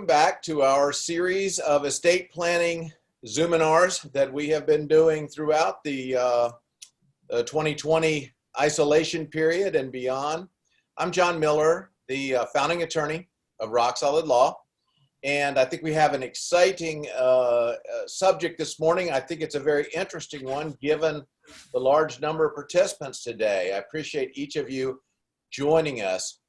back to our series of estate planning Zoominars that we have been doing throughout the 2020 isolation period and beyond. I'm John Miller, the founding attorney of Rock Solid Law, and I think we have an exciting subject this morning. I think it's a very interesting one given the large number of participants today. I appreciate each of you joining us.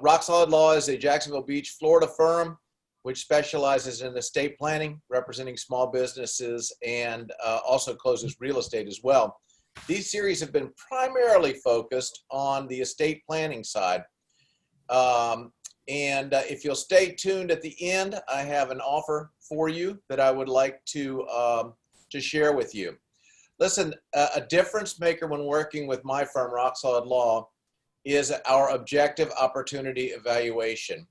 Rock Solid Law is a Jacksonville Beach, Florida firm which specializes in estate planning, representing small businesses, and also closes real estate as well. These series have been primarily focused on the estate planning side. If you'll stay tuned at the end, I have an offer for you that I would like to share with you. Listen, a difference maker when working with my firm, Rock Solid Law, is our objective opportunity evaluation.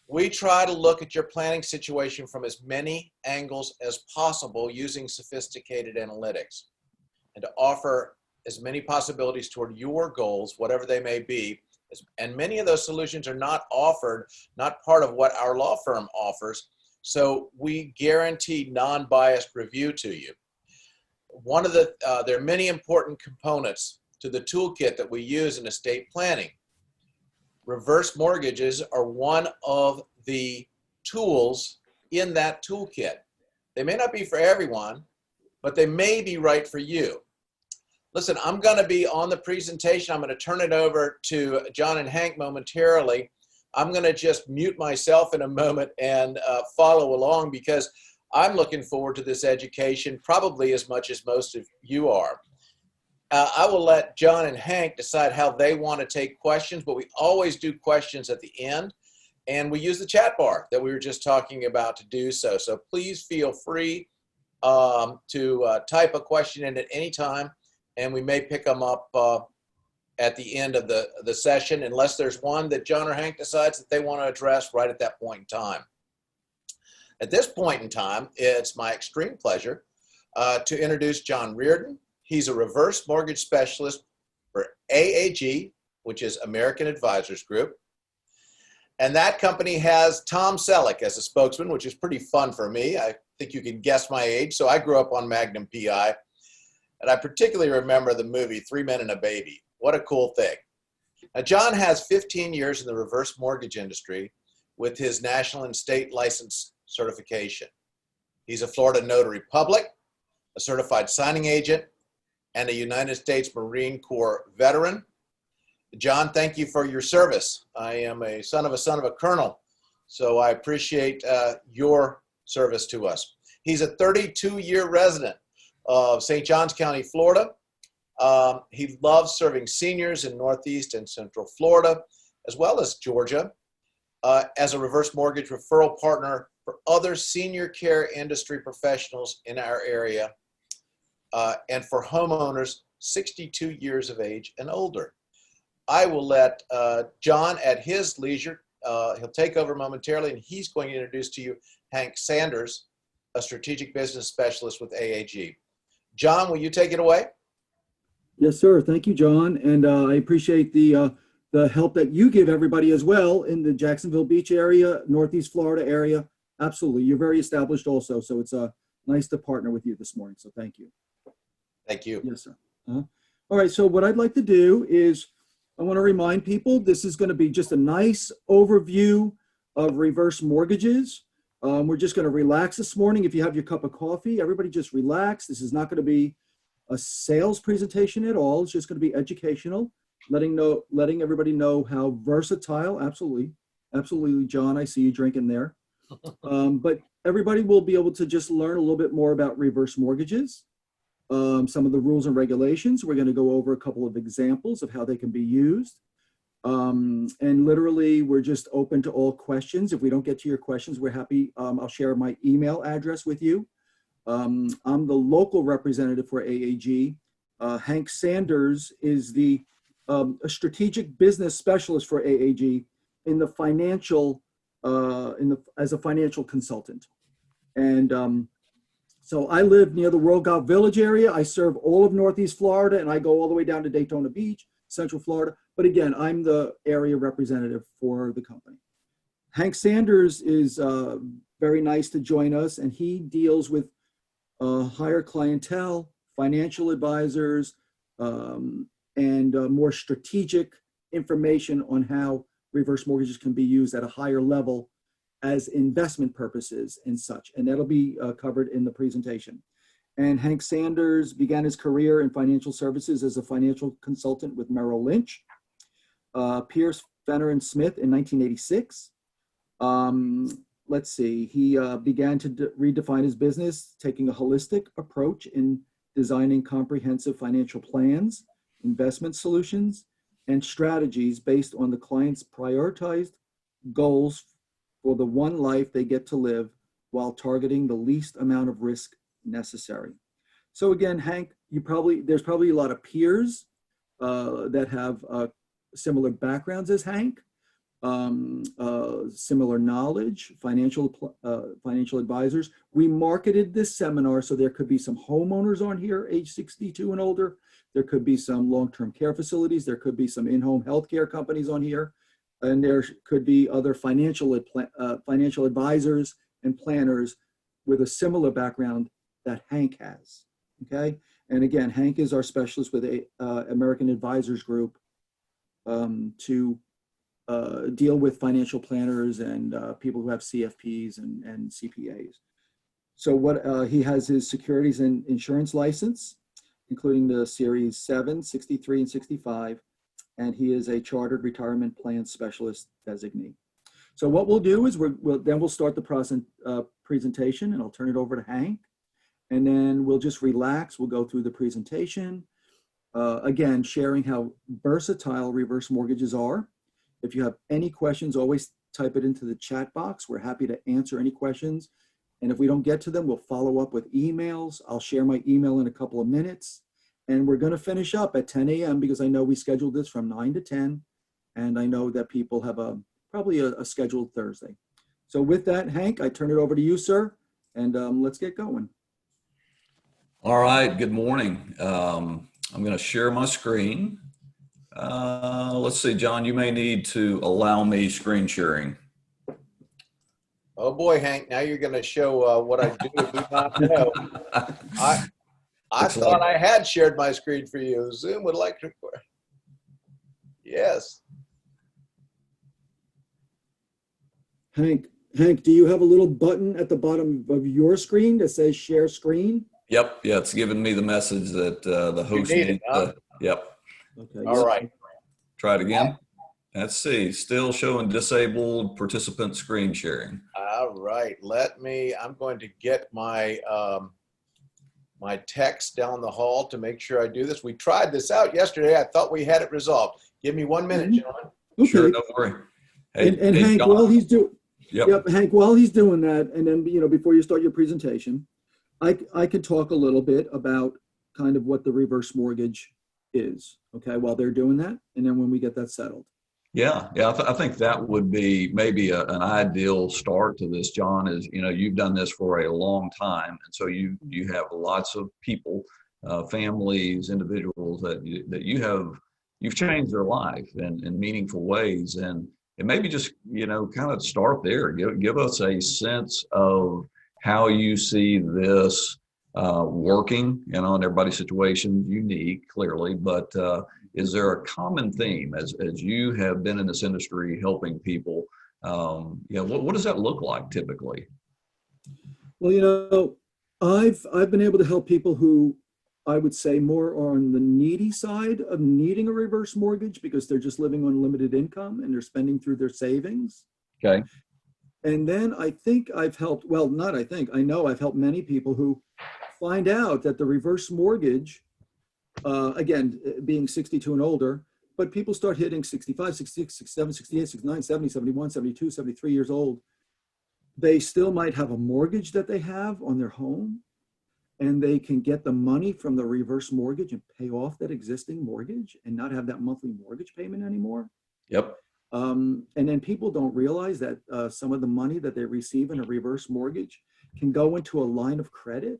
We try to look at your planning situation from as many angles as possible using sophisticated analytics and to offer as many possibilities toward your goals, whatever they may be. And many of those solutions are not offered, not part of what our law firm offers. So we guarantee non-biased review to you. There are many important components to the toolkit that we use in estate planning. Reverse mortgages are one of the tools in that toolkit. They may not be for everyone, but they may be right for you. Listen, I'm going to be on the presentation. I'm going to turn it over to John and Hank momentarily. I'm going to just mute myself in a moment and follow along because I'm looking forward to this education probably as much as most of you are. I will let John and Hank decide how they want to take questions, but we always do questions at the end, and we use the chat bar that we were just talking about to do so. So please feel free to type a question in at any time, and we may pick them up at the end of the session, unless there's one that John or Hank decides that they want to address right at that point in time. At this point in time, it's my extreme pleasure to introduce John Reardon. He's a reverse mortgage specialist for AAG, which is American Advisors Group. And that company has Tom Selleck as a spokesman, which is pretty fun for me. I think you can guess my age. So I grew up on Magnum PI. And I particularly remember the movie 3 Men and a Baby. What a cool thing. Now, John has 15 years in the reverse mortgage industry with his national and state license certification. He's a Florida notary public, a certified signing agent, and a United States Marine Corps veteran. John, thank you for your service. I am a son of a colonel, so I appreciate your service to us. He's a 32-year resident of St. Johns County, Florida. He loves serving seniors in Northeast and Central Florida, as well as Georgia, as a reverse mortgage referral partner for other senior care industry professionals in our area, and for homeowners 62 years of age and older. I will let John at his leisure, he'll take over momentarily, and he's going to introduce to you Hank Sanders, a strategic business specialist with AAG. John, will you take it away? Yes, sir. Thank you, John. And I appreciate the help that you give everybody as well in the Jacksonville Beach area, Northeast Florida area. Absolutely. You're very established also. So it's nice to partner with you this morning. So thank you. Thank you. Yes, sir. All right. So what I'd like to do is I want to remind people this is going to be just a nice overview of reverse mortgages. We're just going to relax this morning. If you have your cup of coffee, everybody just relax. This is not going to be a sales presentation at all. It's just going to be educational, letting everybody know how versatile. Absolutely, John. I see you drinking there. But everybody will be able to just learn a little bit more about reverse mortgages. Some of the rules and regulations. We're going to go over a couple of examples of how they can be used. And literally, we're just open to all questions. If we don't get to your questions, we're happy. I'll share my email address with you. I'm the local representative for AAG. Hank Sanders is a strategic business specialist for AAG in the financial, as a financial consultant. And so I live near the World Golf Village area. I serve all of Northeast Florida, and I go all the way down to Daytona Beach, Central Florida. But again, I'm the area representative for the company. Hank Sanders is very nice to join us, and he deals with higher clientele, financial advisors, and more strategic information on how reverse mortgages can be used at a higher level as investment purposes and such. And that'll be covered in the presentation. And Hank Sanders began his career in financial services as a financial consultant with Merrill Lynch, Pierce, Fenner and Smith in 1986. Let's see, he began to redefine his business, taking a holistic approach in designing comprehensive financial plans, investment solutions, and strategies based on the client's prioritized goals for the one life they get to live while targeting the least amount of risk necessary. So again, Hank, there's probably a lot of peers that have similar backgrounds as Hank, similar knowledge, financial advisors. We marketed this seminar so there could be some homeowners on here, age 62 and older. There could be some long-term care facilities. There could be some in-home healthcare companies on here. And there could be other financial advisors and planners with a similar background that Hank has, okay? And again, Hank is our specialist with American Advisors Group to deal with financial planners and people who have CFPs and CPAs. So what he has his securities and insurance license, including the Series 7, 63, and 65, and he is a chartered retirement plan specialist designee. So what we'll do is we'll start the presentation, and I'll turn it over to Hank, and then we'll just relax. We'll go through the presentation, again, sharing how versatile reverse mortgages are. If you have any questions, always type it into the chat box. We're happy to answer any questions. And if we don't get to them, we'll follow up with emails. I'll share my email in a couple of minutes. And we're going to finish up at 10 a.m. because I know we scheduled this from 9 to 10. And I know that people have probably a scheduled Thursday. So with that, Hank, I turn it over to you, sir. And let's get going. All right. Good morning. I'm going to share my screen. Let's see, John, you may need to allow me screen sharing. Oh boy, Hank, now you're going to show what I do and do not know. I thought I had shared my screen for you. Zoom would like to. Yes. Hank, do you have a little button at the bottom of your screen that says share screen? Yep. Yeah, it's giving me the message that the host needs. Yep. Okay. All right. Try it again. Let's see. Still showing disabled participant screen sharing. All right. I'm going to get my my text down the hall to make sure I do this. We tried this out yesterday. I thought we had it resolved. Give me 1 minute, gentlemen. Okay. Sure, don't worry. Hey, and Hank, John. while he's doing, Yep. Hank, while he's doing that, and then before you start your presentation, I could talk a little bit about kind of what the reverse mortgage is, okay, while they're doing that, and then when we get that settled. Yeah. I think that would be maybe an ideal start to this, John, is, you've done this for a long time. And so you have lots of people, families, individuals that you've changed their life in meaningful ways. And maybe just, kind of start there. Give us a sense of how you see this working, and everybody's situation unique, clearly, but is there a common theme as you have been in this industry helping people? What does that look like typically? Well, I've been able to help people who I would say more on the needy side of needing a reverse mortgage because they're just living on limited income and they're spending through their savings. Okay. And then I know I've helped many people who find out that the reverse mortgage, again, being 62 and older, but people start hitting 65, 66, 67, 68, 69, 70, 71, 72, 73 years old. They still might have a mortgage that they have on their home, and they can get the money from the reverse mortgage and pay off that existing mortgage and not have that monthly mortgage payment anymore. Yep. And then people don't realize that some of the money that they receive in a reverse mortgage can go into a line of credit.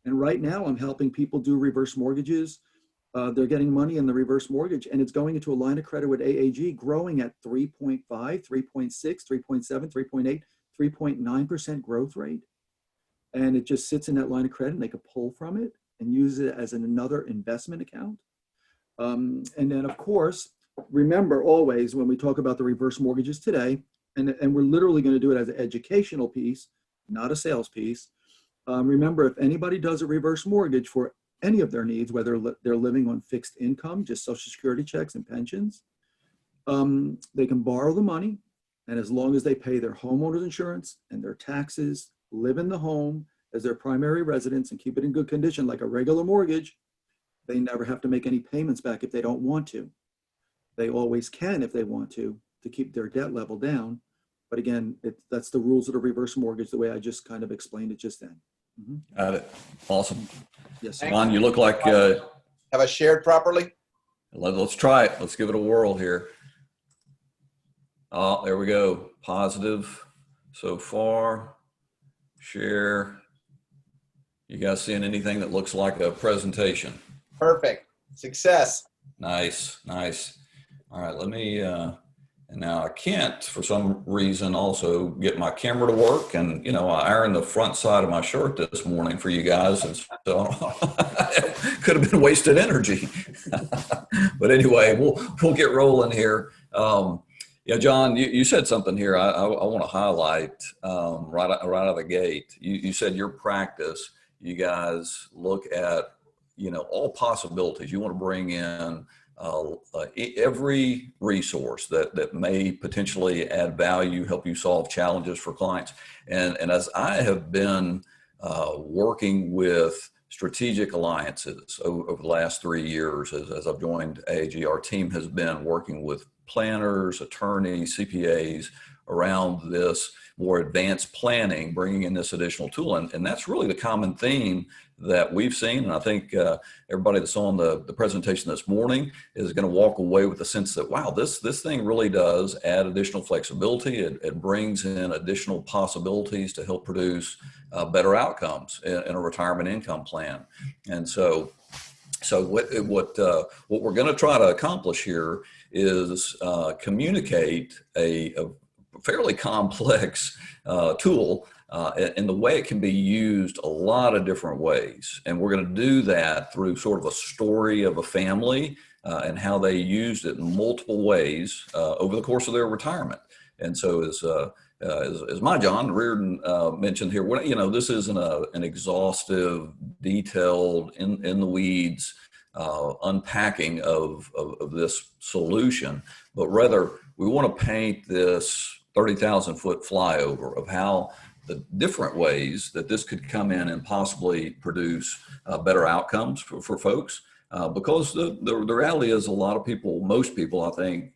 And right now I'm helping people do reverse mortgages They're getting money in the reverse mortgage, and it's going into a line of credit with AAG, growing at 3.5, 3.6, 3.7, 3.8, 3.9% growth rate. And it just sits in that line of credit, and they could pull from it and use it as another investment account. And then, of course, remember always when we talk about the reverse mortgages today, and we're literally going to do it as an educational piece, not a sales piece. Remember, if anybody does a reverse mortgage for any of their needs, whether they're living on fixed income, just Social Security checks and pensions, they can borrow the money. And as long as they pay their homeowner's insurance and their taxes, live in the home as their primary residence and keep it in good condition like a regular mortgage, they never have to make any payments back if they don't want to. They always can if they want to keep their debt level down. But again, that's the rules of the reverse mortgage, the way I just kind of explained it just then. Mm-hmm. Got it. Awesome. Yes, Ron, you look like, Have I shared properly? let's try it. Let's give it a whirl here. Oh, there we go. Positive so far. Share. You guys seeing anything that looks like a presentation? Perfect. Success. Nice, nice. All right, let me, and now I can't, for some reason, also get my camera to work. And, you know, I ironed the front side of my shirt this morning for you guys. And so could have been wasted energy. But anyway, we'll get rolling here. Yeah, John, you said something here I want to highlight right out of the gate. You said your practice, you guys look at, you know, all possibilities. You want to bring in every resource that may potentially add value, help you solve challenges for clients. And as I have been working with strategic alliances over the last 3 years, as I've joined AAG, our team has been working with planners, attorneys, CPAs around this more advanced planning, bringing in this additional tool. And that's really the common theme that we've seen. And I think everybody that's on the presentation this morning is going to walk away with the sense that, wow, this thing really does add additional flexibility. It brings in additional possibilities to help produce better outcomes in a retirement income plan. And so what we're going to try to accomplish here is communicate a fairly complex tool and the way it can be used a lot of different ways. And we're going to do that through sort of a story of a family and how they used it in multiple ways over the course of their retirement. And so as my John Reardon mentioned here, you know, this isn't an exhaustive, detailed, in the weeds unpacking of this solution, but rather we want to paint this 30,000 foot flyover of how the different ways that this could come in and possibly produce better outcomes for folks. Because the reality is a lot of people, most people, I think,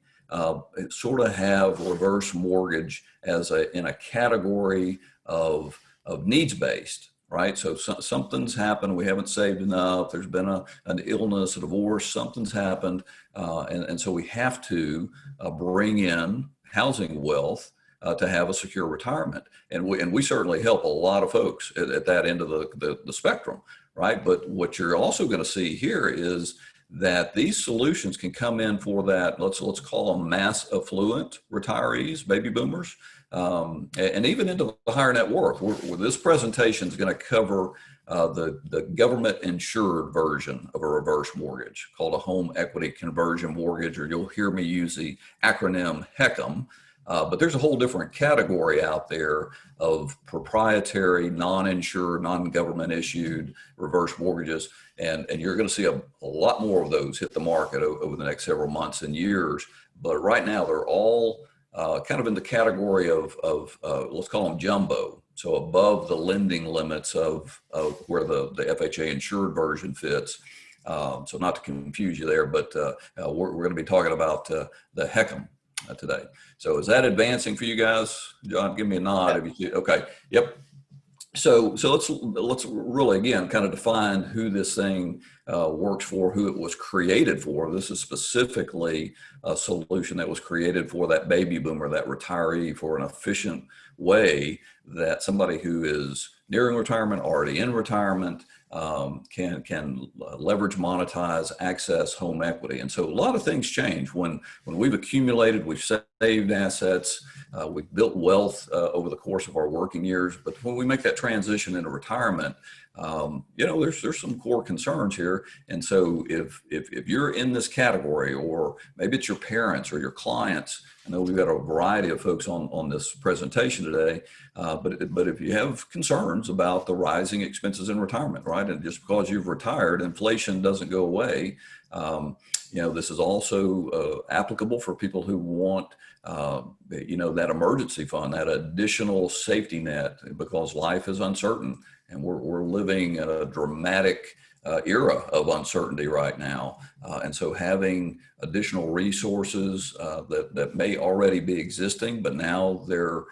sort of have reverse mortgage as in a category of needs-based, right? So something's happened, we haven't saved enough, there's been an illness, a divorce, something's happened, and so we have to bring in housing wealth to have a secure retirement. And we certainly help a lot of folks at that end of the spectrum, right? But what you're also going to see here is that these solutions can come in for that, let's call them mass affluent retirees, baby boomers, and even into the higher net worth. This presentation is going to cover the government insured version of a reverse mortgage called a home equity conversion mortgage, or you'll hear me use the acronym HECM. But there's a whole different category out there of proprietary, non-insured, non-government issued reverse mortgages. And you're going to see a lot more of those hit the market over the next several months and years. But right now, they're all kind of in the category of let's call them jumbo. So above the lending limits of where the FHA insured version fits. So not to confuse you there, but we're going to be talking about the HECM today. So is that advancing for you guys? John, give me a nod if you see. Okay. Yep. So let's really, again, kind of define who this thing works for, who it was created for. This is specifically a solution that was created for that baby boomer, that retiree, for an efficient way that somebody who is nearing retirement, already in retirement, can leverage, monetize, access home equity. And so a lot of things change when we've accumulated, we've saved assets, we've built wealth over the course of our working years. But when we make that transition into retirement, there's some core concerns here. And so if you're in this category, or maybe it's your parents or your clients, I know we've got a variety of folks on this presentation today, but if you have concerns about the rising expenses in retirement, right? And just because you've retired, inflation doesn't go away. This is also applicable for people who want, that emergency fund, that additional safety net, because life is uncertain. And we're living in a dramatic era of uncertainty right now. And so having additional resources that may already be existing, but now they're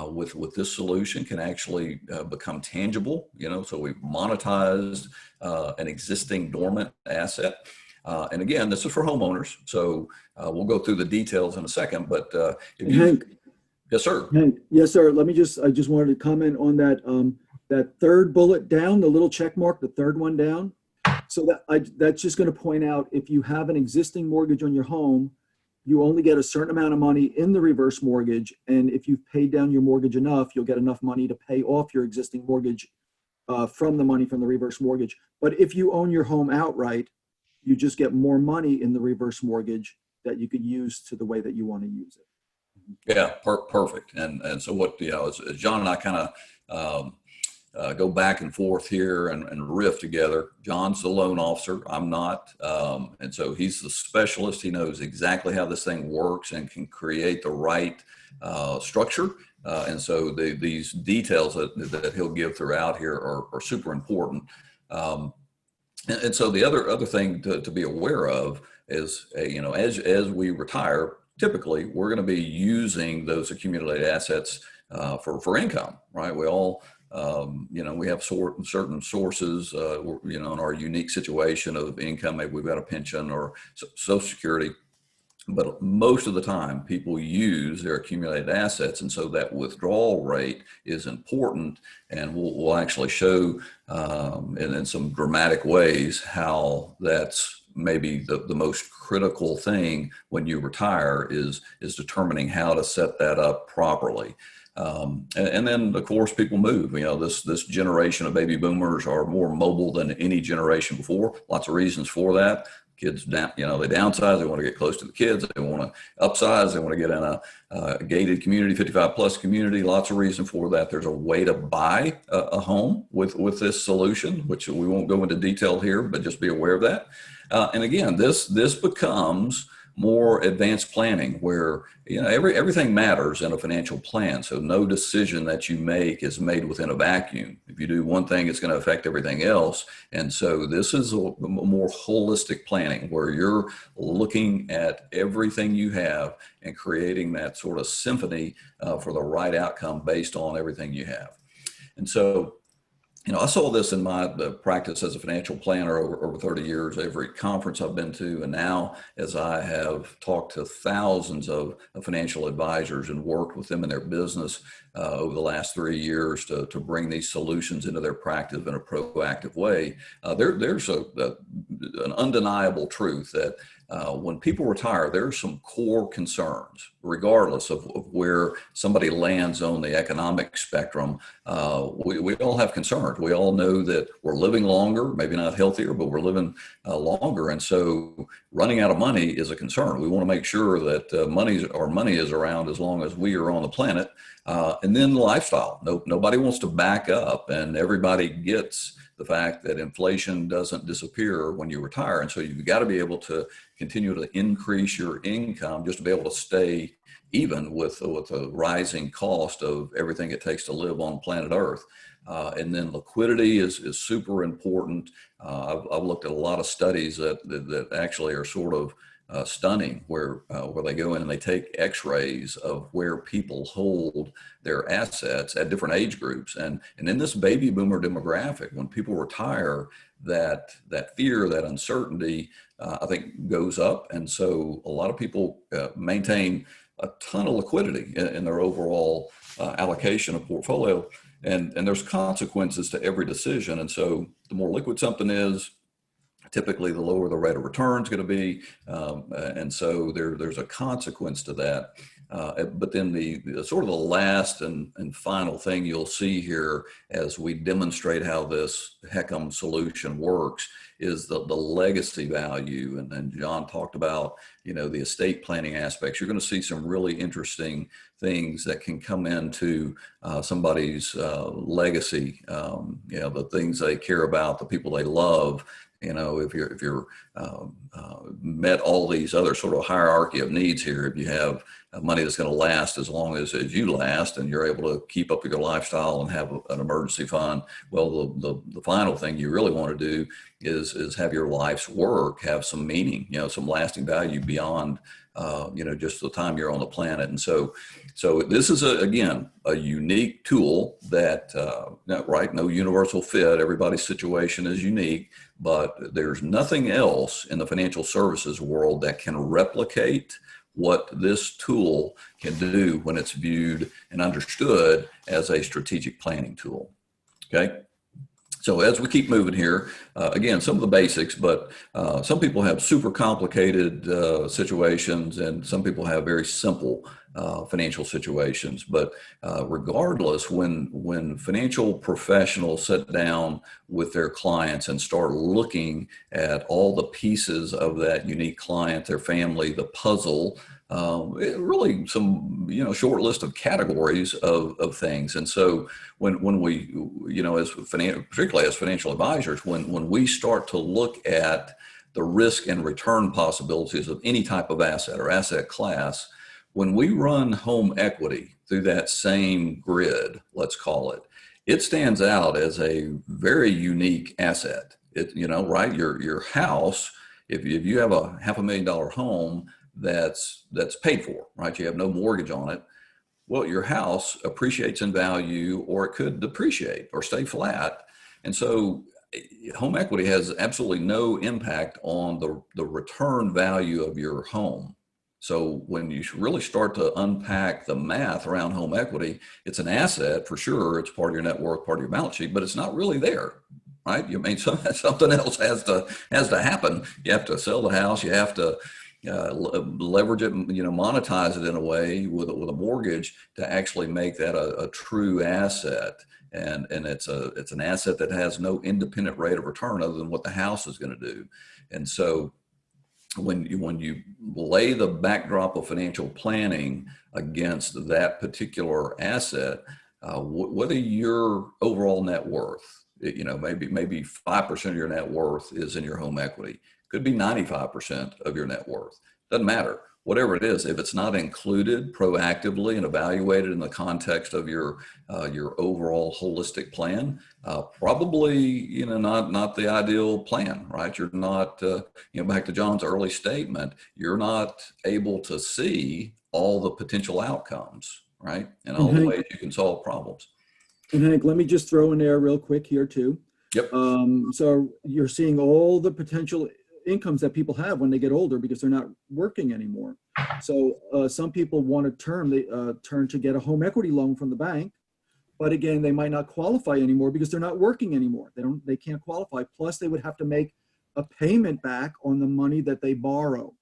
with this solution can actually become tangible. So we've monetized an existing dormant asset. And again, this is for homeowners. So we'll go through the details in a second, but Hank. Yes, sir. Hank, yes, sir. I just wanted to comment on that. That third bullet down, the little check mark, the third one down. So that's just going to point out, if you have an existing mortgage on your home, you only get a certain amount of money in the reverse mortgage. And if you've paid down your mortgage enough, you'll get enough money to pay off your existing mortgage from the money from the reverse mortgage. But if you own your home outright, you just get more money in the reverse mortgage that you could use to the way that you want to use it. Yeah, perfect. And so what, as John and I kind of go back and forth here and riff together. John's the loan officer. I'm not. And so he's the specialist. He knows exactly how this thing works and can create the right structure. And so these details that he'll give throughout here are super important. And so the other thing to be aware of is, as we retire, typically we're going to be using those accumulated assets for income, right? We all we have certain sources, in our unique situation of income. Maybe we've got a pension or Social Security, but most of the time people use their accumulated assets. And so that withdrawal rate is important. And we'll actually show in some dramatic ways how that's maybe the most critical thing when you retire is determining how to set that up properly. And then, of course, people move. This generation of baby boomers are more mobile than any generation before. Lots of reasons for that. Kids, they downsize. They want to get close to the kids. They want to upsize. They want to get in a gated community, 55 plus community. Lots of reason for that. There's a way to buy a home with this solution, which we won't go into detail here, but just be aware of that. And again, this becomes more advanced planning, where everything matters in a financial plan. So no decision that you make is made within a vacuum. If you do one thing, it's going to affect everything else. And so this is a more holistic planning, where you're looking at everything you have and creating that sort of symphony for the right outcome based on everything you have. And so I saw this in my practice as a financial planner over 30 years, every conference I've been to. And now, as I have talked to thousands of financial advisors and worked with them in their business over the last 3 years to bring these solutions into their practice in a proactive way, there's an undeniable truth that when people retire, there are some core concerns, regardless of where somebody lands on the economic spectrum. We all have concerns. We all know that we're living longer, maybe not healthier, but we're living longer. And so running out of money is a concern. We want to make sure that money is around as long as we are on the planet. And then lifestyle. Nobody wants to back up, and everybody gets the fact that inflation doesn't disappear when you retire. And so you've got to be able to continue to increase your income just to be able to stay even with the rising cost of everything it takes to live on planet Earth. And then liquidity is super important. I've looked at a lot of studies that actually are sort of stunning, where they go in and they take x-rays of where people hold their assets at different age groups. And in this baby boomer demographic, when people retire, that fear, that uncertainty, I think goes up. And so a lot of people maintain a ton of liquidity in their overall allocation of portfolio. And there's consequences to every decision. And so the more liquid something is, typically the lower the rate of return is going to be. And so there's a consequence to that. But then the sort of the last and final thing you'll see here as we demonstrate how this HECM solution works is the legacy value. And John talked about, the estate planning aspects. You're going to see some really interesting things that can come into somebody's legacy, the things they care about, the people they love. If you're met all these other sort of hierarchy of needs here, if you have money that's going to last as long as you last, and you're able to keep up with your lifestyle and have an emergency fund, well, the final thing you really want to do is have your life's work have some meaning, some lasting value beyond, just the time you're on the planet. And so this is again a unique tool that, no universal fit. Everybody's situation is unique, but there's nothing else in the financial services world that can replicate what this tool can do when it's viewed and understood as a strategic planning tool. Okay. So as we keep moving here, again, some of the basics, but some people have super complicated situations, and some people have very simple financial situations. But regardless, when financial professionals sit down with their clients and start looking at all the pieces of that unique client, their family, the puzzle, really some short list of categories of things. And so when we particularly as financial advisors, when we start to look at the risk and return possibilities of any type of asset or asset class, when we run home equity through that same grid, let's call it, it stands out as a very unique asset. Your house, if you have a $500,000 home that's paid for, right? You have no mortgage on it. Well, your house appreciates in value, or it could depreciate or stay flat. And so home equity has absolutely no impact on the return value of your home. So when you really start to unpack the math around home equity, it's an asset for sure. It's part of your net worth, part of your balance sheet, but it's not really there, right? Something else has to happen. You have to sell the house. You have to leverage it, monetize it in a way with a mortgage to actually make that a true asset. And it's an asset that has no independent rate of return other than what the house is going to do. And so when you lay the backdrop of financial planning against that particular asset, whether your overall net worth, maybe 5% of your net worth is in your home equity, could be 95% of your net worth. Doesn't matter. Whatever it is, if it's not included proactively and evaluated in the context of your overall holistic plan, probably not the ideal plan, right? You're not back to John's early statement, you're not able to see all the potential outcomes, right, and all the ways you can solve problems. And Hank, let me just throw in there real quick here too. Yep. So you're seeing all the potential incomes that people have when they get older because they're not working anymore. So some people want to turn to get a home equity loan from the bank, but again, they might not qualify anymore because they're not working anymore. They can't qualify. Plus, they would have to make a payment back on the money that they borrow.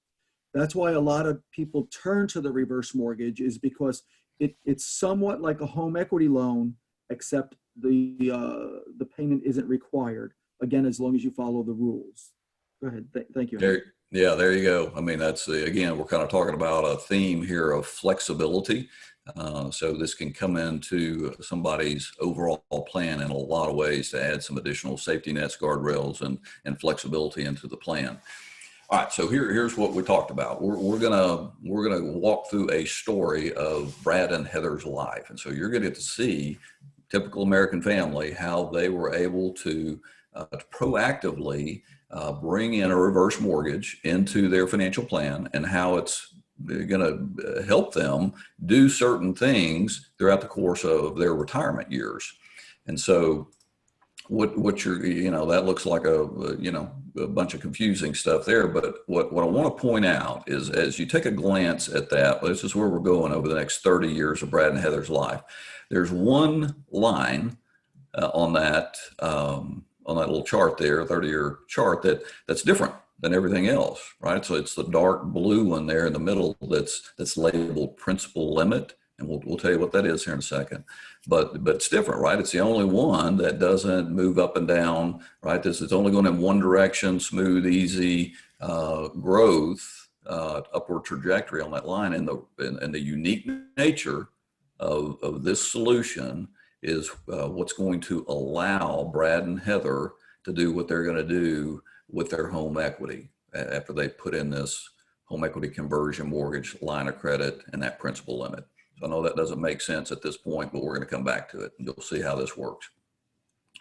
That's why a lot of people turn to the reverse mortgage, is because it's somewhat like a home equity loan, except the payment isn't required. Again, as long as you follow the rules. Go ahead. Thank you. There you go. I mean, that's again, we're kind of talking about a theme here of flexibility. So this can come into somebody's overall plan in a lot of ways to add some additional safety nets, guardrails, and flexibility into the plan. All right, so here's what we talked about. We're gonna walk through a story of Brad and Heather's life, and so you're going to get to see typical American family, how they were able to proactively bring in a reverse mortgage into their financial plan, and how it's going to help them do certain things throughout the course of their retirement years. And so what you're, that looks like a bunch of confusing stuff there. But what I want to point out is, as you take a glance at that, this is where we're going over the next 30 years of Brad and Heather's life. There's one line on that little chart there, 30-year chart, that's different than everything else, right? So it's the dark blue one there in the middle that's labeled principal limit, and we'll tell you what that is here in a second. But it's different, right? It's the only one that doesn't move up and down, right? It's only going in one direction, smooth, easy growth, upward trajectory on that line. And the unique nature of this solution is what's going to allow Brad and Heather to do what they're going to do with their home equity after they put in this home equity conversion mortgage line of credit and that principal limit. So I know that doesn't make sense at this point, but we're going to come back to it and you'll see how this works.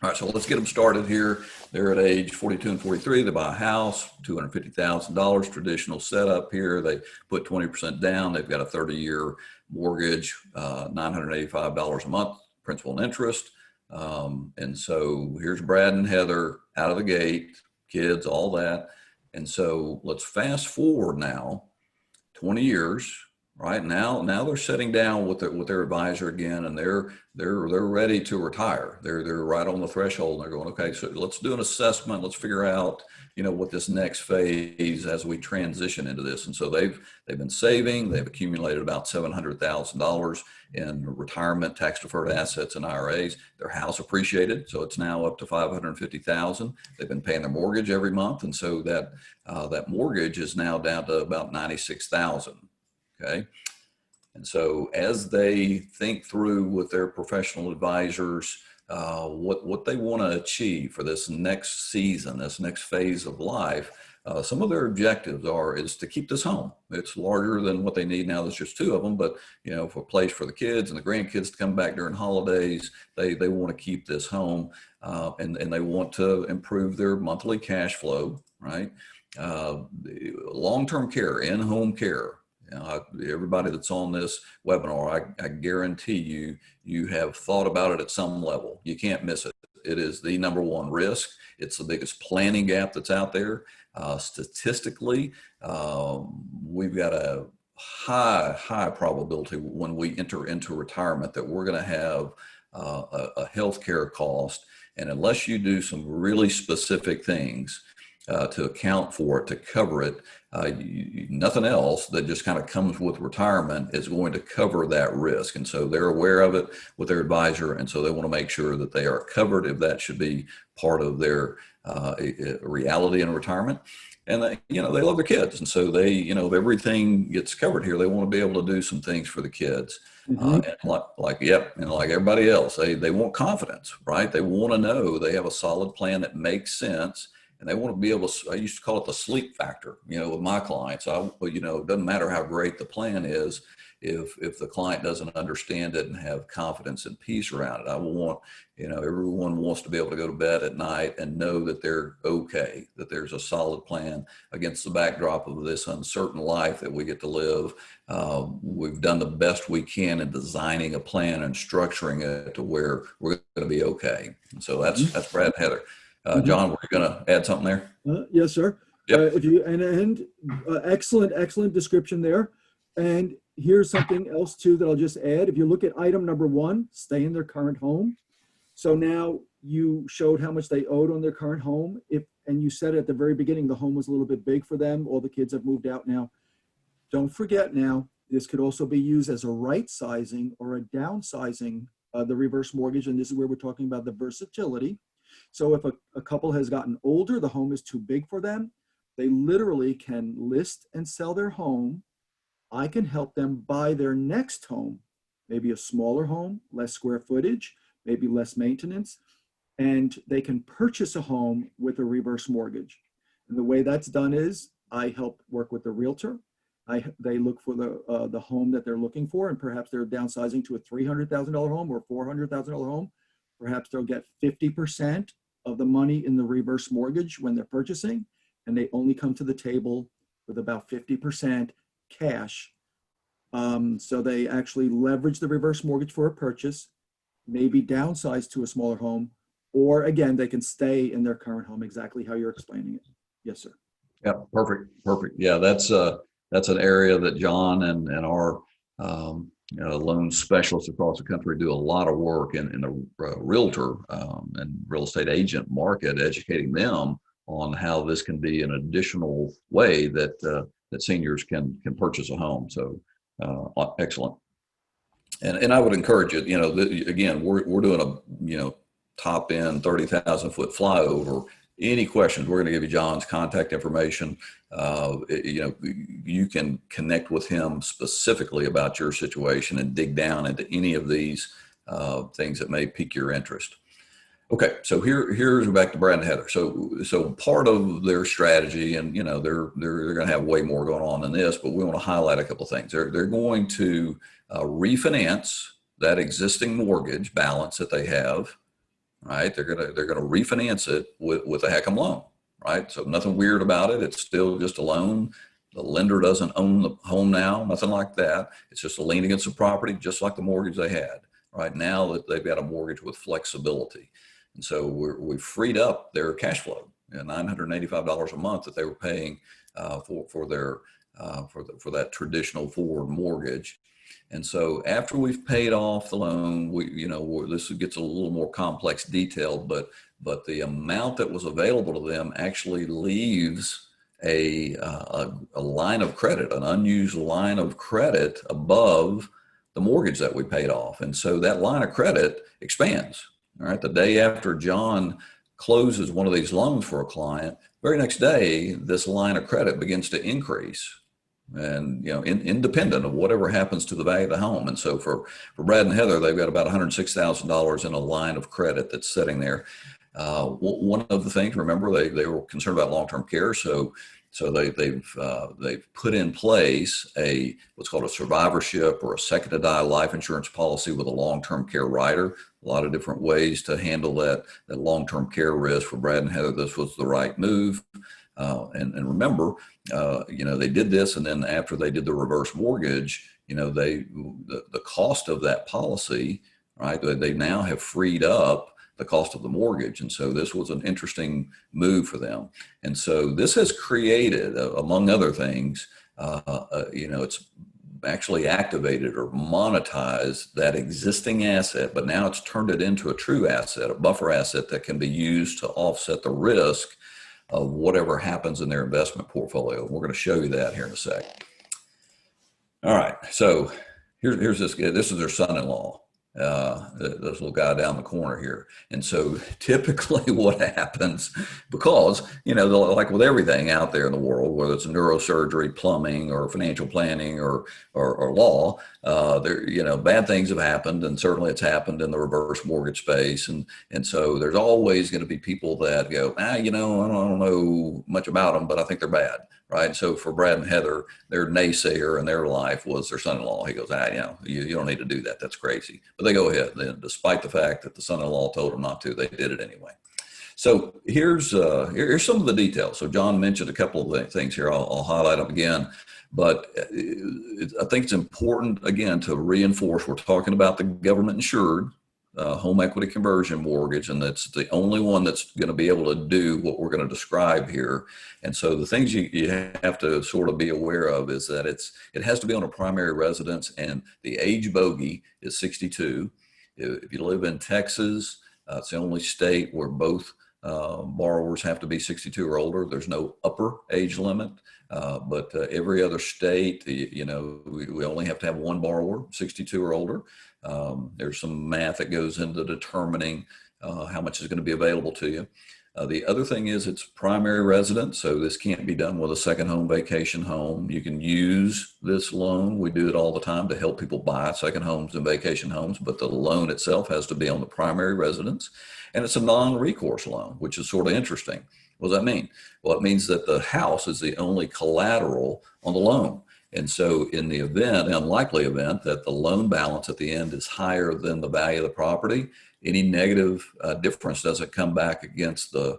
All right, so let's get them started here. They're at age 42 and 43. They buy a house, $250,000, traditional setup here. They put 20% down. They've got a 30-year mortgage, $985 a month, principal and interest. And so here's Brad and Heather out of the gate, kids, all that. And so let's fast forward now 20 years. Right now they're sitting down with their advisor again, and they're ready to retire. They're right on the threshold, and they're going, okay, so let's do an assessment. Let's figure out, what this next phase as we transition into this. And so they've been saving. They've accumulated about $700,000 in retirement tax deferred assets and IRAs. Their house appreciated, so it's now up to $550,000. They've been paying their mortgage every month, and so that mortgage is now down to about $96,000. Okay. And so as they think through with their professional advisors, what they want to achieve for this next season, this next phase of life, some of their objectives is to keep this home. It's larger than what they need now. There's just two of them, but for a place for the kids and the grandkids to come back during holidays, they want to keep this home, and they want to improve their monthly cash flow, right? Long-term care, in-home care. Everybody that's on this webinar, I guarantee you have thought about it at some level. You can't miss it. It is the number one risk. It's the biggest planning gap that's out there. Statistically, we've got a high probability when we enter into retirement that we're going to have a healthcare cost. And unless you do some really specific things to account for it, to cover it, nothing else that just kind of comes with retirement is going to cover that risk. And so they're aware of it with their advisor. And so they want to make sure that they are covered if that should be part of their reality in retirement. And they love their kids. And so they, if everything gets covered here, they want to be able to do some things for the kids. And like everybody else, they want confidence, right? They want to know they have a solid plan that makes sense. And they want to be able to, I used to call it the sleep factor, with my clients. It doesn't matter how great the plan is, if the client doesn't understand it and have confidence and peace around it. I want, everyone wants to be able to go to bed at night and know that they're okay, that there's a solid plan against the backdrop of this uncertain life that we get to live. We've done the best we can in designing a plan and structuring it to where we're going to be okay. And so that's Brad and Heather. John, were you going to add something there? Yes, sir. Yep. Excellent description there. And here's something else too that I'll just add. If you look at item number 1, stay in their current home. So now you showed how much they owed on their current home. And you said at the very beginning, the home was a little bit big for them. All the kids have moved out now. Don't forget now, this could also be used as a right sizing or a downsizing the reverse mortgage. And this is where we're talking about the versatility. So if a couple has gotten older, the home is too big for them, they literally can list and sell their home. I can help them buy their next home, maybe a smaller home, less square footage, maybe less maintenance, and they can purchase a home with a reverse mortgage. And the way that's done is I help work with the realtor. They look for the home that they're looking for, and perhaps they're downsizing to a $300,000 home or $400,000 home. Perhaps they'll get 50% of the money in the reverse mortgage when they're purchasing, and they only come to the table with about 50% cash. So they actually leverage the reverse mortgage for a purchase, maybe downsize to a smaller home, or again, they can stay in their current home exactly how you're explaining it. Yes, sir. Yeah, perfect. Yeah, that's an area that John and our loan specialists across the country do a lot of work in the realtor and real estate agent market, educating them on how this can be an additional way that that seniors can purchase a home. So excellent. And I would encourage it. Again, we're doing a top end 30,000 foot flyover. Any questions, we're going to give you John's contact information. You can connect with him specifically about your situation and dig down into any of these things that may pique your interest. Okay, so here's back to Brad and Heather. So part of their strategy, and they're going to have way more going on than this, but we want to highlight a couple of things. They're going to refinance that existing mortgage balance that they have. Right, they're gonna refinance it with a HECM loan, right? So nothing weird about it. It's still just a loan. The lender doesn't own the home now, nothing like that. It's just a lien against the property, just like the mortgage they had. Right now that they've got a mortgage with flexibility, and so we've freed up their cash flow. $985 a month that they were paying for that traditional forward mortgage. And so after we've paid off the loan, this gets a little more complex detailed, but the amount that was available to them actually leaves a line of credit, an unused line of credit above the mortgage that we paid off. And so that line of credit expands. All right. The day after John closes one of these loans for a client, very next day, this line of credit begins to increase. And independent of whatever happens to the value of the home. And so for Brad and Heather, they've got about $106,000 in a line of credit that's sitting there. One of the things, remember, they were concerned about long-term care, so they've put in place what's called a survivorship or a second to die life insurance policy with a long-term care rider. A lot of different ways to handle that long-term care risk. For Brad and Heather, this was the right move. And remember, they did this, and then after they did the reverse mortgage, the cost of that policy, right? They now have freed up the cost of the mortgage, and so this was an interesting move for them. And so this has created, among other things, it's actually activated or monetized that existing asset, but now it's turned it into a true asset, a buffer asset that can be used to offset the risk of whatever happens in their investment portfolio. We're going to show you that here in a sec. All right, so here's this guy. This is their son-in-law, this little guy down the corner here. And so typically what happens, because, like with everything out there in the world, whether it's neurosurgery, plumbing, or financial planning, or law, bad things have happened, and certainly it's happened in the reverse mortgage space. And so there's always going to be people that go, I don't know much about them, but I think they're bad. Right. So for Brad and Heather, their naysayer in their life was their son-in-law. He goes, you don't need to do that. That's crazy. But they go ahead. Then, despite the fact that the son-in-law told them not to, they did it anyway. So here's some of the details. So John mentioned a couple of things here. I'll highlight them again. But I think it's important, again, to reinforce we're talking about the government insured home equity conversion mortgage, and that's the only one that's going to be able to do what we're going to describe here. And so the things you have to sort of be aware of is that it has to be on a primary residence, and the age bogey is 62. If you live in Texas, it's the only state where both borrowers have to be 62 or older. There's no upper age limit, but every other state, we only have to have one borrower, 62 or older. There's some math that goes into determining how much is going to be available to you. The other thing is it's primary residence, so this can't be done with a second home, vacation home. You can use this loan. We do it all the time to help people buy second homes and vacation homes, but the loan itself has to be on the primary residence, and it's a non-recourse loan, which is sort of interesting. What does that mean? Well, it means that the house is the only collateral on the loan. And so in the unlikely event that the loan balance at the end is higher than the value of the property, any negative difference doesn't come back against the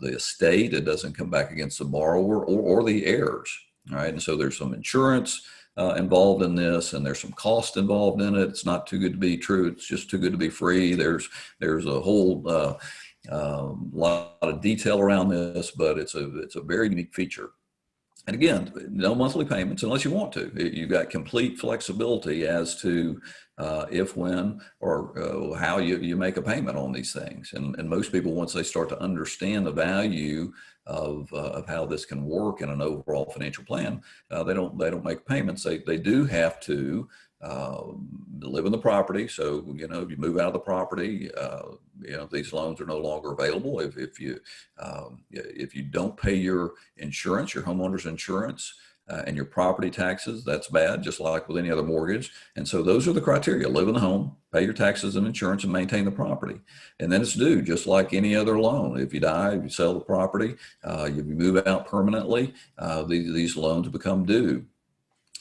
estate. It doesn't come back against the borrower or the heirs. All right. And so there's some insurance involved in this, and there's some cost involved in it. It's not too good to be true. It's just too good to be free. There's a whole lot of detail around this, but it's a very unique feature. And again, no monthly payments unless you want to. You've got complete flexibility as to if, when, or how you make a payment on these things. And most people, once they start to understand the value of how this can work in an overall financial plan, they don't make payments. They do have to live in the property. So, if you move out of the property, these loans are no longer available. If you don't pay your insurance, your homeowner's insurance, and your property taxes, that's bad, just like with any other mortgage. And so those are the criteria: live in the home, pay your taxes and insurance, and maintain the property. And then it's due, just like any other loan. If you die, if you sell the property, if you move out permanently, these loans become due.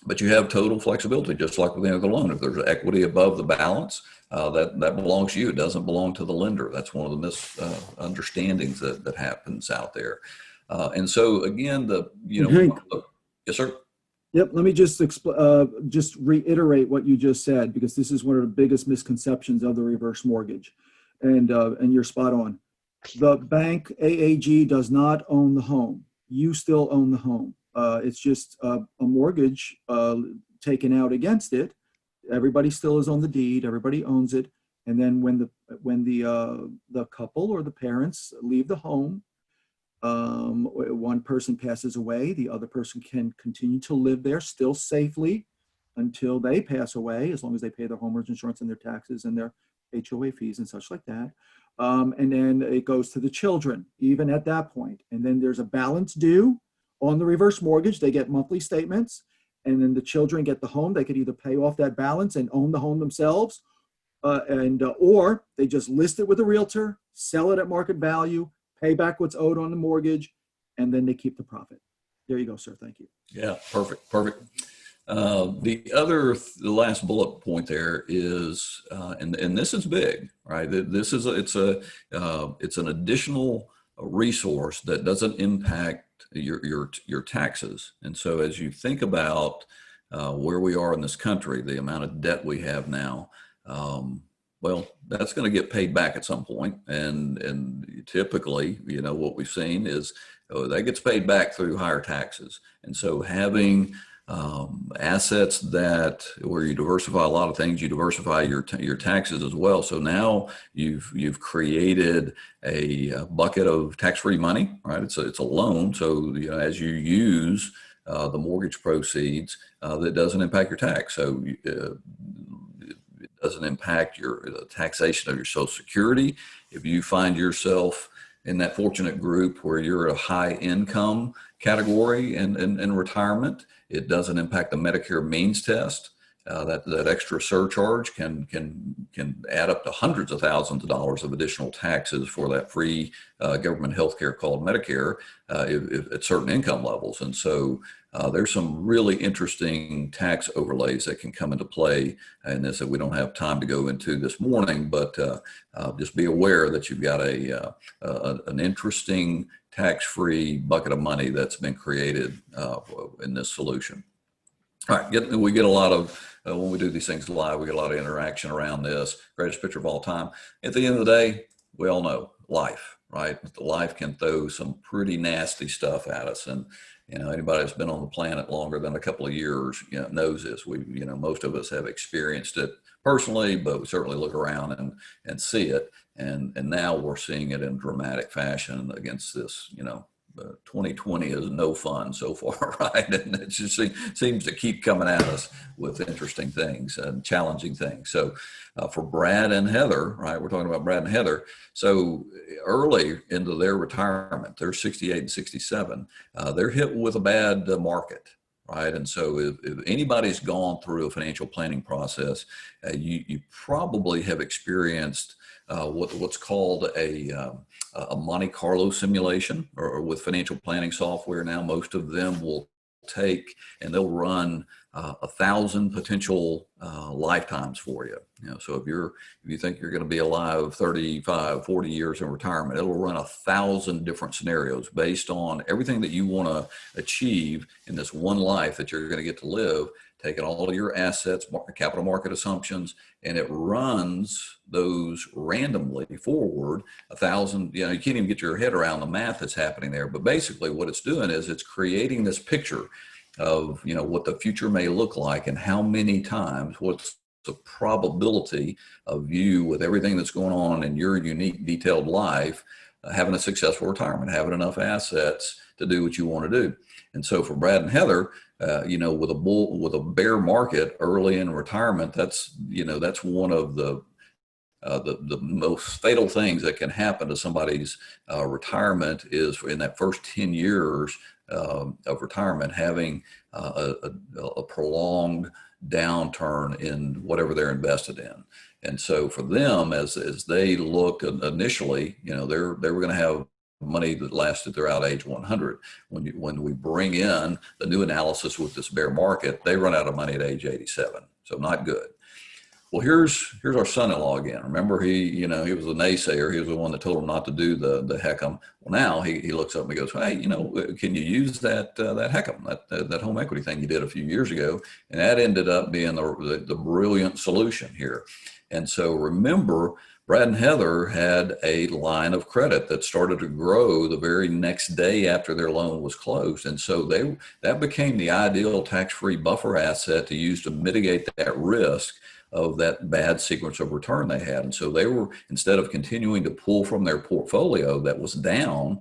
But you have total flexibility, just like with any other loan. If there's equity above the balance, that belongs to you. It doesn't belong to the lender. That's one of the misunderstandings that happens out there. And so again, Hank. Yes, sir. Yep. Let me just reiterate what you just said, because this is one of the biggest misconceptions of the reverse mortgage, and you're spot on. The bank, AAG, does not own the home. You still own the home. It's just a mortgage taken out against it. Everybody still is on the deed. Everybody owns it. And then when the couple or the parents leave the home, one person passes away, the other person can continue to live there still safely until they pass away, as long as they pay their homeowner's insurance and their taxes and their HOA fees and such like that. And then it goes to the children, even at that point. And then there's a balance due on the reverse mortgage. They get monthly statements, and then the children get the home. They could either pay off that balance and own the home themselves, or they just list it with a realtor, sell it at market value, pay back what's owed on the mortgage, and then they keep the profit. There you go, sir. Thank you. Yeah, perfect. The last bullet point there is, and this is big, right? This is it's an additional resource that doesn't impact your taxes. And so as you think about where we are in this country, the amount of debt we have now, well, that's going to get paid back at some point. And typically, what we've seen is that gets paid back through higher taxes. And so having assets where you diversify a lot of things, you diversify your taxes as well. So now you've created a bucket of tax-free money, right? It's a loan. So as you use the mortgage proceeds, that doesn't impact your tax. So it doesn't impact the taxation of your Social Security. If you find yourself in that fortunate group where you're a high income category in retirement, it doesn't impact the Medicare means test. That extra surcharge can add up to hundreds of thousands of dollars of additional taxes for that free government health care called Medicare at certain income levels. And so there's some really interesting tax overlays that can come into play in this that we don't have time to go into this morning, but just be aware that you've got an interesting tax-free bucket of money that's been created in this solution. All right, we get a lot of, when we do these things live, we get a lot of interaction around this. Greatest picture of all time. At the end of the day, we all know life, right? Life can throw some pretty nasty stuff at us. And, anybody that's been on the planet longer than a couple of years, knows this. Most of us have experienced it personally, but we certainly look around and see it. And now we're seeing it in dramatic fashion against this, 2020 is no fun so far, right? And it just seems to keep coming at us with interesting things and challenging things. So for Brad and Heather, right, we're talking about Brad and Heather. So early into their retirement, they're 68 and 67, they're hit with a bad market. Right. And so if anybody's gone through a financial planning process, you probably have experienced what's called a Monte Carlo simulation, or with financial planning software now, most of them will take and they'll run 1,000 potential lifetimes for you. So if you think you're going to be alive 35, 40 years in retirement, it'll run 1,000 different scenarios based on everything that you want to achieve in this one life that you're going to get to live. taking all of your assets, capital market assumptions, and it runs those randomly forward 1,000. You can't even get your head around the math that's happening there. But basically what it's doing is it's creating this picture of, what the future may look like and how many times, what's the probability of you, with everything that's going on in your unique detailed life, having a successful retirement, having enough assets to do what you want to do. And so for Brad and Heather, with a bear market early in retirement, that's one of the most fatal things that can happen to somebody's retirement is in that first 10 years of retirement, having a prolonged downturn in whatever they're invested in. And so for them, as they look initially, they were going to have money that lasted throughout age 100. When we bring in the new analysis with this bear market, they run out of money at age 87. So not good. Well, here's our son-in-law again. Remember, he was a naysayer. He was the one that told him not to do the HECM. Well, now he looks up and he goes, hey, can you use that HECM, that home equity thing you did a few years ago? And that ended up being the brilliant solution here. And so remember, Brad and Heather had a line of credit that started to grow the very next day after their loan was closed. And so that became the ideal tax-free buffer asset to use to mitigate that risk of that bad sequence of return they had. And so they were, instead of continuing to pull from their portfolio that was down,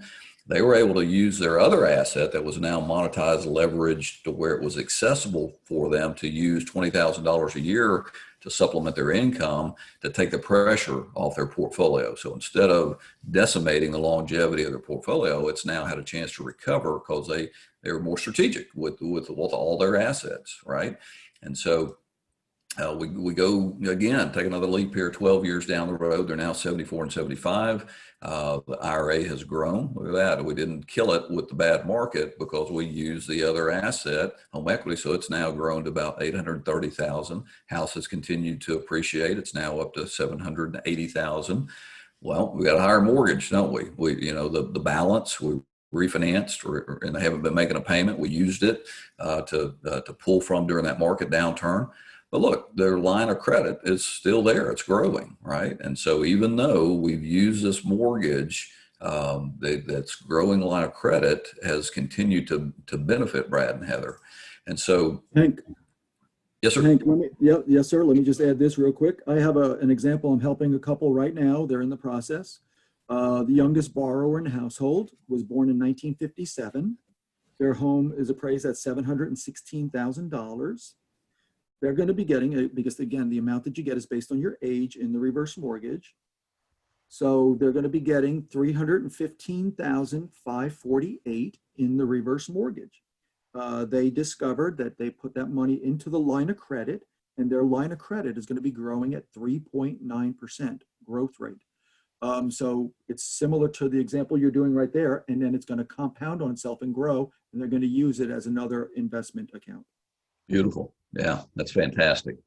they were able to use their other asset that was now monetized, leveraged to where it was accessible for them to use $20,000 a year to supplement their income, to take the pressure off their portfolio. So instead of decimating the longevity of their portfolio, it's now had a chance to recover because they were more strategic with all their assets, right? And so we go again, take another leap here, 12 years down the road. They're now 74 and 75. The IRA has grown. Look at that. We didn't kill it with the bad market because we used the other asset, home equity. So it's now grown to about 830,000. House has continued to appreciate. It's now up to 780,000. Well, we got a higher mortgage, don't we? The balance, we refinanced and they haven't been making a payment. We used it to pull from during that market downturn. But look, their line of credit is still there. It's growing, right? And so even though we've used this mortgage, that's growing line of credit has continued to benefit Brad and Heather. And so, Hank, yes, sir. Hank, yes, sir. Let me just add this real quick. I have an example. I'm helping a couple right now. They're in the process. The youngest borrower in the household was born in 1957. Their home is appraised at $716,000. They're going to be getting, because again, the amount that you get is based on your age in the reverse mortgage. So they're going to be getting $315,548 in the reverse mortgage. They discovered that they put that money into the line of credit, and their line of credit is going to be growing at 3.9% growth rate. So it's similar to the example you're doing right there, and then it's going to compound on itself and grow, and they're going to use it as another investment account. Beautiful. Yeah, that's fantastic.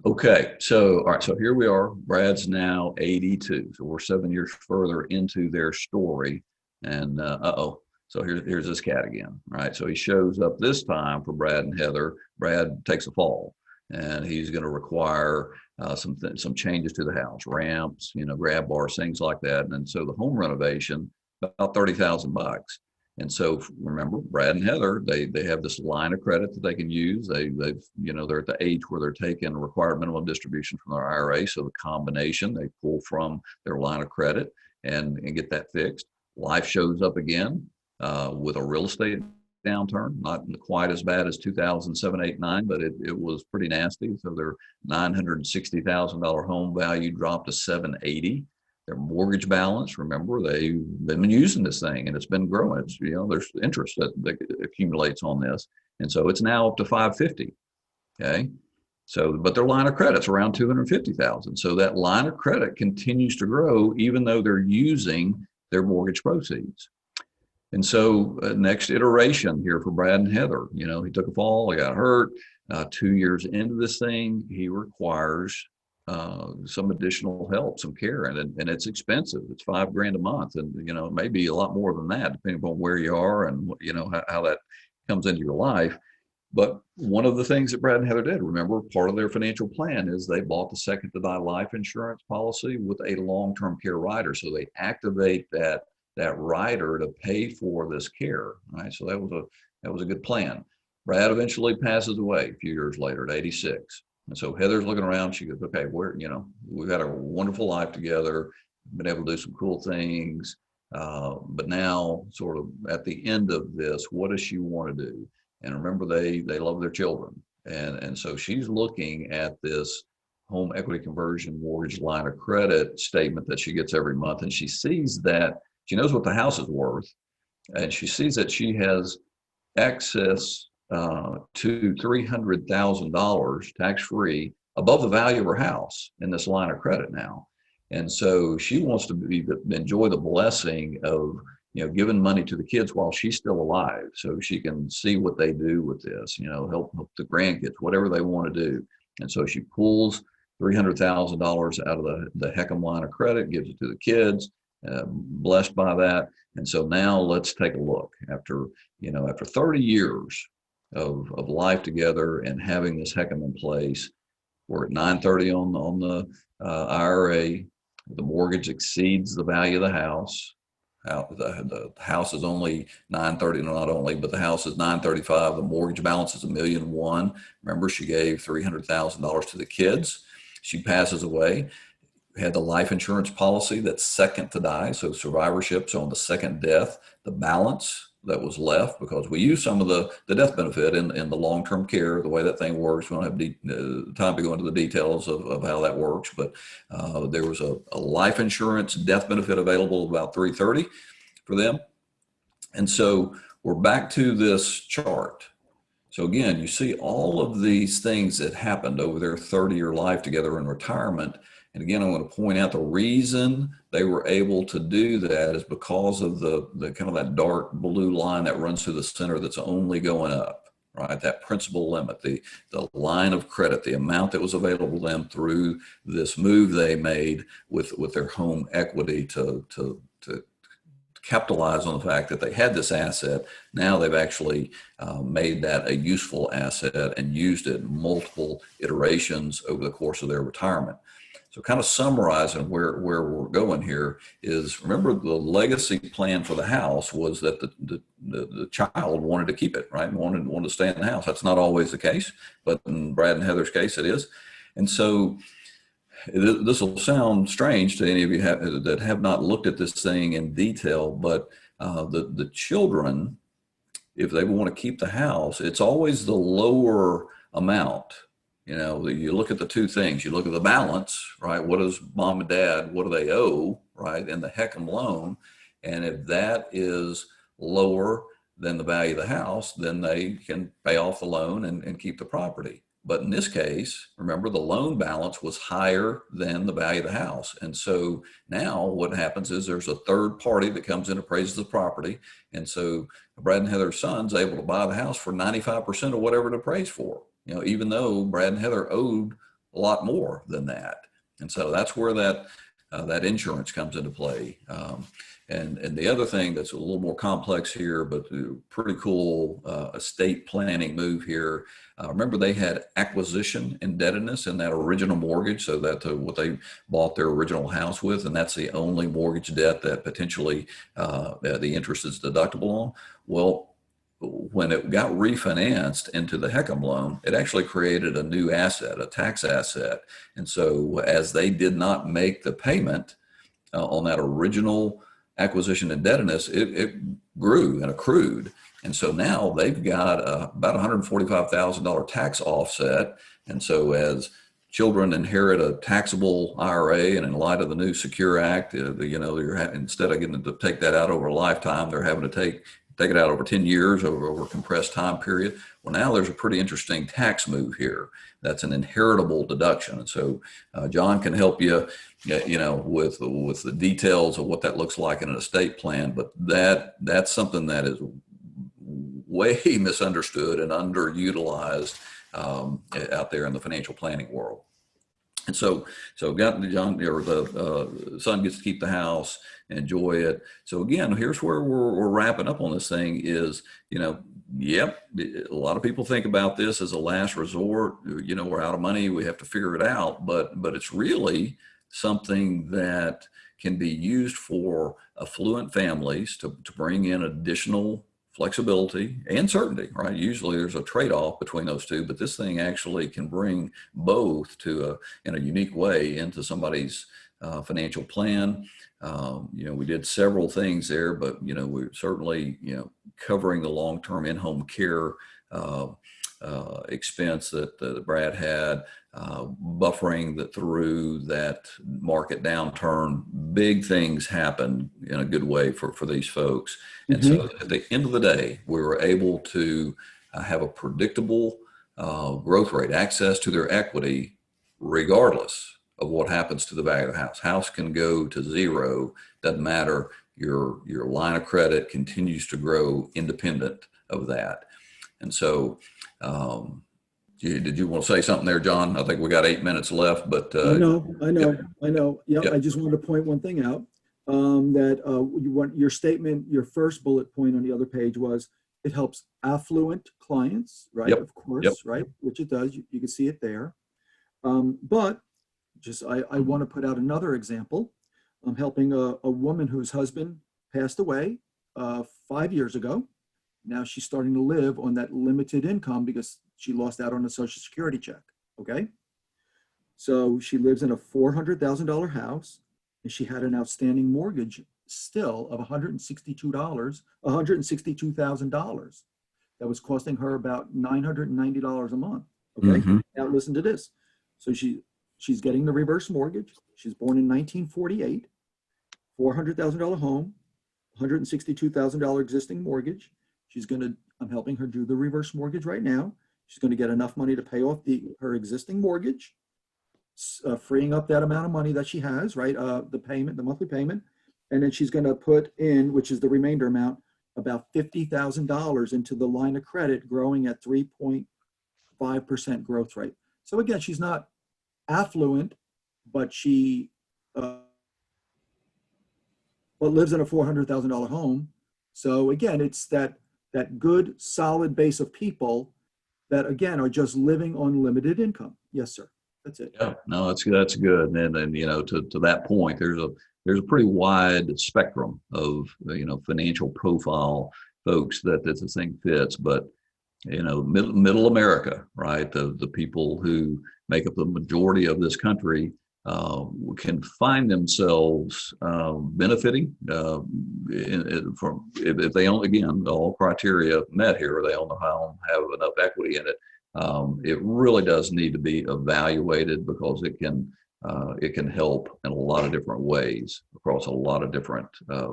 Okay, all right, so here we are. Brad's now 82, so we're 7 years further into their story. And so here's this cat again, right? So he shows up this time for Brad and Heather. Brad takes a fall, and he's going to require some changes to the house, ramps, grab bars, things like that. And so the home renovation, about $30,000. And so remember, Brad and Heather, they have this line of credit that they can use. They're at the age where they're taking required minimum distribution from their IRA. So the combination, they pull from their line of credit and get that fixed. Life shows up again with a real estate downturn, not quite as bad as 2007, 8, 9, but it was pretty nasty. So their $960,000 home value dropped to $780,000. Their mortgage balance, remember, they've been using this thing and it's been growing. It's, there's interest that accumulates on this. And so it's now up to $550,000. Okay. So, but their line of credit's around $250,000. So that line of credit continues to grow even though they're using their mortgage proceeds. And so next iteration here for Brad and Heather, he took a fall, he got hurt. 2 years into this thing, he requires some additional help, some care, and it's expensive. It's $5,000 a month, and it may be a lot more than that, depending upon where you are and how that comes into your life. But one of the things that Brad and Heather did, remember, part of their financial plan is they bought the second to die life insurance policy with a long-term care rider. So they activate that rider to pay for this care, right? So that was a good plan. Brad eventually passes away a few years later at 86. And so Heather's looking around. She goes, okay, we've had a wonderful life together, been able to do some cool things. But now, sort of at the end of this, what does she want to do? And remember, they love their children. And so she's looking at this home equity conversion mortgage line of credit statement that she gets every month. And she sees that she knows what the house is worth. And she sees that she has access to $300,000 tax-free above the value of her house in this line of credit now. And so she wants to enjoy the blessing of giving money to the kids while she's still alive, so she can see what they do with this, help the grandkids, whatever they want to do. And so she pulls $300,000 out of the HECM line of credit, gives it to the kids, blessed by that. And so now let's take a look. After 30 years of life together and having this HECM in place, we're at 930 on the IRA. The mortgage exceeds the value of the house. The house is only 930, not only, but the house is 935. The mortgage balance is $1.1 million. Remember, she gave $300,000 to the kids. She passes away. Had the life insurance policy that's second to die, so survivorship's on the second death. The balance that was left, because we use some of the death benefit in the long-term care, the way that thing works. We don't have time to go into the details of how that works, but there was a life insurance death benefit available about $330 for them. And so we're back to this chart. So again, you see all of these things that happened over their 30-year life together in retirement. And again, I'm going to point out the reason they were able to do that is because of the kind of that dark blue line that runs through the center that's only going up, right? That principal limit, the line of credit, the amount that was available to them through this move they made with their home equity to capitalize on the fact that they had this asset. Now they've actually made that a useful asset and used it in multiple iterations over the course of their retirement. So kind of summarizing where we're going here is, remember, the legacy plan for the house was that the child wanted to keep it, right? Wanted to stay in the house. That's not always the case, but in Brad and Heather's case, it is. And so this will sound strange to any of you that have not looked at this thing in detail, but the children, if they want to keep the house, it's always the lower amount. You look at the two things. You look at the balance, right? What does mom and dad, what do they owe, right? And the HECM loan. And if that is lower than the value of the house, then they can pay off the loan and keep the property. But in this case, remember, the loan balance was higher than the value of the house. And so now what happens is there's a third party that comes in and appraises the property. And so Brad and Heather's son's able to buy the house for 95% of whatever it appraised for. Even though Brad and Heather owed a lot more than that. And so that's where that insurance comes into play. And the other thing that's a little more complex here, but pretty cool estate planning move here. Remember, they had acquisition indebtedness in that original mortgage, so that what they bought their original house with, and that's the only mortgage debt that potentially the interest is deductible on. Well, when it got refinanced into the HECM loan, it actually created a new asset, a tax asset. And so as they did not make the payment on that original acquisition indebtedness, it grew and accrued. And so now they've got about $145,000 tax offset. And so as children inherit a taxable IRA, and in light of the new Secure Act, instead of getting to take that out over a lifetime, they're having to take it out over 10 years, over a compressed time period. Well, now there's a pretty interesting tax move here. That's an inheritable deduction. And so John can help you, with the details of what that looks like in an estate plan. But that's something that is way misunderstood and underutilized out there in the financial planning world. And so got John, or the son gets to keep the house and enjoy it. So again, here's where we're wrapping up on this thing is, Yep. A lot of people think about this as a last resort. We're out of money. We have to figure it out. But it's really something that can be used for affluent families to bring in additional flexibility and certainty, right? Usually there's a trade-off between those two, but this thing actually can bring both in a unique way into somebody's financial plan. We did several things there, but we're certainly covering the long-term in-home care expense that Brad had, buffering that through that market downturn. Big things happen in a good way for these folks. And so at the end of the day, we were able to have a predictable growth rate, access to their equity, regardless of what happens to the value of the house. House can go to zero, doesn't matter. Your line of credit continues to grow independent of that. And so, did you want to say something there, John? I think we got 8 minutes left, but I know. Yep. Yep. I just wanted to point one thing out, that you want your statement, your first bullet point on the other page was it helps affluent clients, right? Yep. Of course, Yep. right? Which it does. You can see it there. But I want to put out another example. I'm helping a woman whose husband passed away 5 years ago. Now she's starting to live on that limited income because she lost out on a Social Security check. Okay. So she lives in a $400,000 house, and she had an outstanding mortgage still of $162,000 that was costing her about $990 a month. Okay. Now listen to this. So she's getting the reverse mortgage. She's born in 1948, $400,000 home, $162,000 existing mortgage. I'm helping her do the reverse mortgage right now. She's going to get enough money to pay off her existing mortgage, freeing up that amount of money that she has, right? The monthly payment. And then she's going to put in, which is the remainder amount, about $50,000 into the line of credit, growing at 3.5% growth rate. So again, she's not affluent, but she lives in a $400,000 home. So again, it's that good, solid base of people that, again, are just living on limited income. Yes, sir. That's it. Yeah, no, that's good. And then, to that point, there's a pretty wide spectrum of, financial profile folks that this thing fits. But, middle America, right? The people who make up the majority of this country can find themselves benefiting from, if they only, again, all criteria met here, they own the home, have enough equity in it. It really does need to be evaluated because it can help in a lot of different ways across a lot of different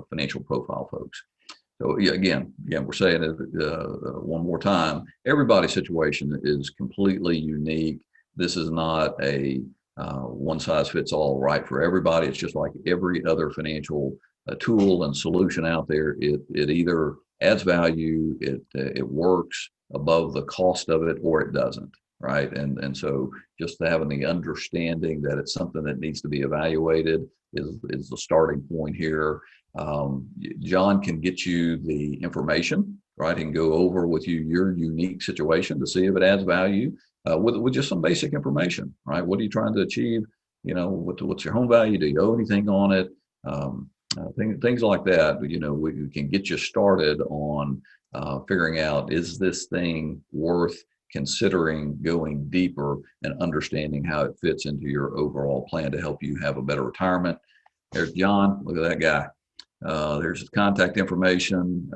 financial profile folks. So again, we're saying it one more time, everybody's situation is completely unique. This is not a one size fits all right for everybody. It's just like every other financial tool and solution out there. It either adds value, it works above the cost of it, or it doesn't, right? And so just having the understanding that it's something that needs to be evaluated is the starting point here. John can get you the information, right? He can go over with you your unique situation to see if it adds value. With just some basic information, right? What are you trying to achieve? What's your home value? Do you owe anything on it? Things like that. We can get you started on figuring out, is this thing worth considering going deeper and understanding how it fits into your overall plan to help you have a better retirement. There's John. Look at that guy. There's his contact information,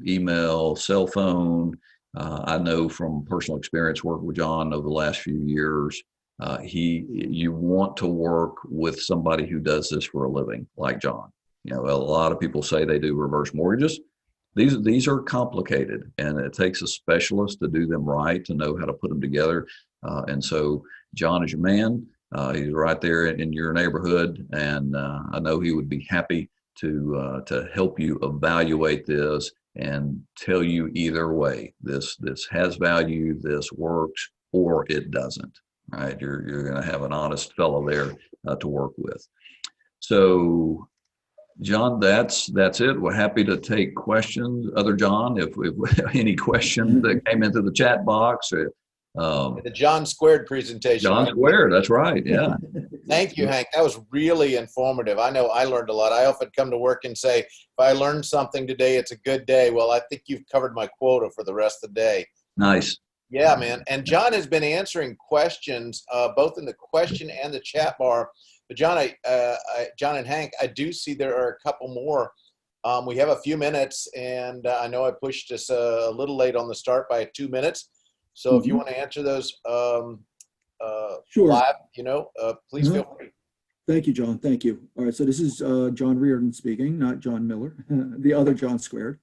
email, cell phone. I know from personal experience working with John over the last few years, you want to work with somebody who does this for a living, like John. A lot of people say they do reverse mortgages. These are complicated, and it takes a specialist to do them right, to know how to put them together. And so John is your man. He's right there in your neighborhood, and I know he would be happy to help you evaluate this and tell you either way, this has value, this works, or it doesn't, right? You're going to have an honest fellow there to work with. So John, that's it. We're happy to take questions. Other John, if any questions that came into the chat box, The John Squared presentation. John Square, that's right. Yeah. Thank you, Hank. That was really informative. I know I learned a lot. I often come to work and say, if I learned something today, it's a good day. Well, I think you've covered my quota for the rest of the day. Nice. Yeah, man. And John has been answering questions, both in the question and the chat bar. But John, John and Hank, I do see there are a couple more. We have a few minutes, and I know I pushed us a little late on the start by 2 minutes. So if you want to answer those Sure. live, please feel free. Thank you, John. Thank you. All right. So this is John Reardon speaking, not John Miller, the other John Squared.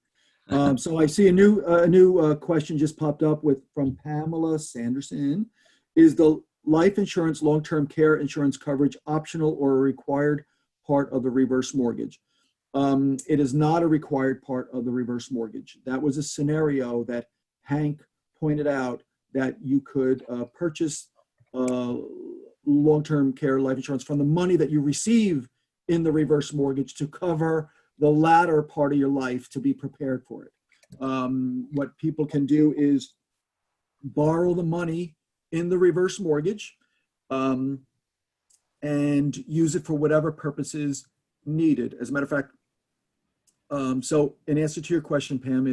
So I see a new question just popped up from Pamela Sanderson. Is the life insurance long-term care insurance coverage optional or a required part of the reverse mortgage? It is not a required part of the reverse mortgage. That was a scenario that Hank pointed out, that you could purchase long-term care life insurance from the money that you receive in the reverse mortgage to cover the latter part of your life, to be prepared for it. What people can do is borrow the money in the reverse mortgage and use it for whatever purposes needed. As a matter of fact, so in answer to your question, Pam,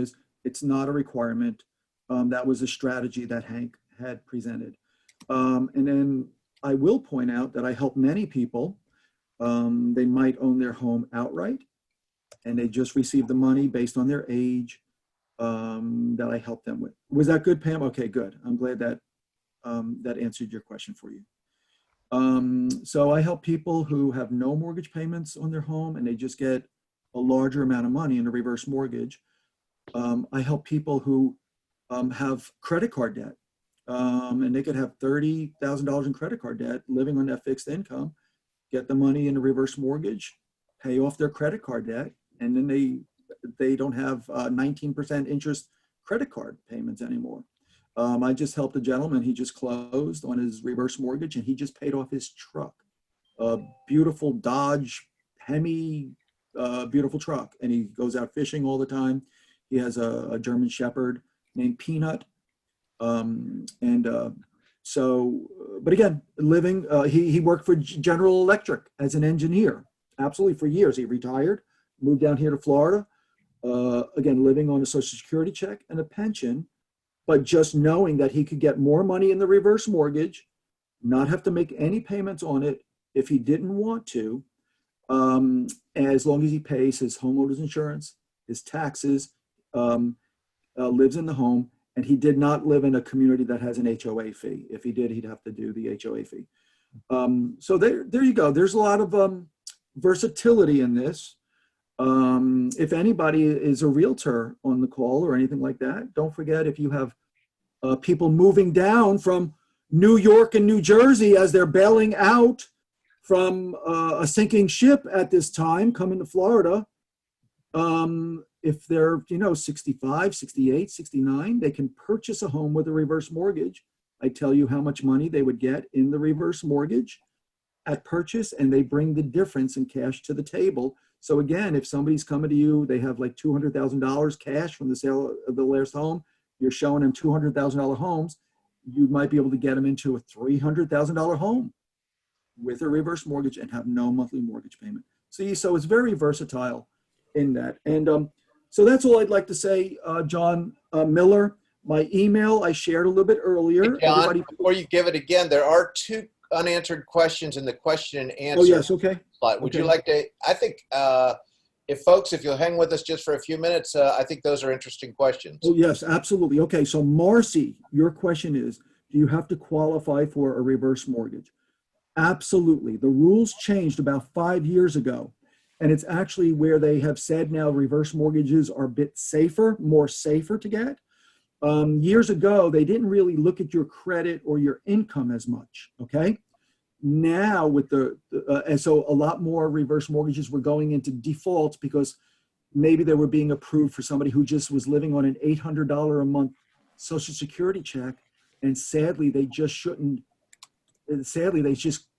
it's not a requirement. That was a strategy that Hank had presented. And then I will point out that I help many people. They might own their home outright, and they just receive the money based on their age that I help them with. Was that good, Pam? Okay, good. I'm glad that that answered your question for you. So I help people who have no mortgage payments on their home, and they just get a larger amount of money in a reverse mortgage. I help people who have credit card debt, and they could have $30,000 in credit card debt, living on that fixed income, get the money in a reverse mortgage, pay off their credit card debt, and then they don't have 19% interest credit card payments anymore. I just helped a gentleman. He just closed on his reverse mortgage, and he just paid off his truck, a beautiful Dodge Hemi, beautiful truck, and he goes out fishing all the time. He has a German Shepherd named Peanut. But again, he worked for General Electric as an engineer, absolutely, for years. He retired, moved down here to Florida, again, living on a Social Security check and a pension, but just knowing that he could get more money in the reverse mortgage, not have to make any payments on it if he didn't want to, as long as he pays his homeowner's insurance, his taxes, lives in the home, and he did not live in a community that has an HOA fee. If he did, he'd have to do the HOA fee. So there you go. There's a lot of versatility in this. If anybody is a realtor on the call or anything like that, don't forget, if you have people moving down from New York and New Jersey as they're bailing out from a sinking ship at this time, coming to Florida, if they're 65, 68, 69, they can purchase a home with a reverse mortgage. I tell you how much money they would get in the reverse mortgage at purchase, and they bring the difference in cash to the table. So again, if somebody's coming to you, they have like $200,000 cash from the sale of the last home, you're showing them $200,000 homes, you might be able to get them into a $300,000 home with a reverse mortgage and have no monthly mortgage payment. See, so it's very versatile in that. And so that's all I'd like to say, John Miller. My email I shared a little bit earlier. Hey, John, before you give it again, there are 2 unanswered questions in the question and answer. Oh, yes, okay. Slide. Would you like to, I think, if you'll hang with us just for a few minutes, I think those are interesting questions. Oh, yes, absolutely. Okay, so Marcy, your question is, do you have to qualify for a reverse mortgage? Absolutely. The rules changed about 5 years ago, and it's actually where they have said now reverse mortgages are a bit safer, more safer to get. Years ago, they didn't really look at your credit or your income as much, okay? Now with and so a lot more reverse mortgages were going into default because maybe they were being approved for somebody who just was living on an $800 a month Social Security check, and sadly they just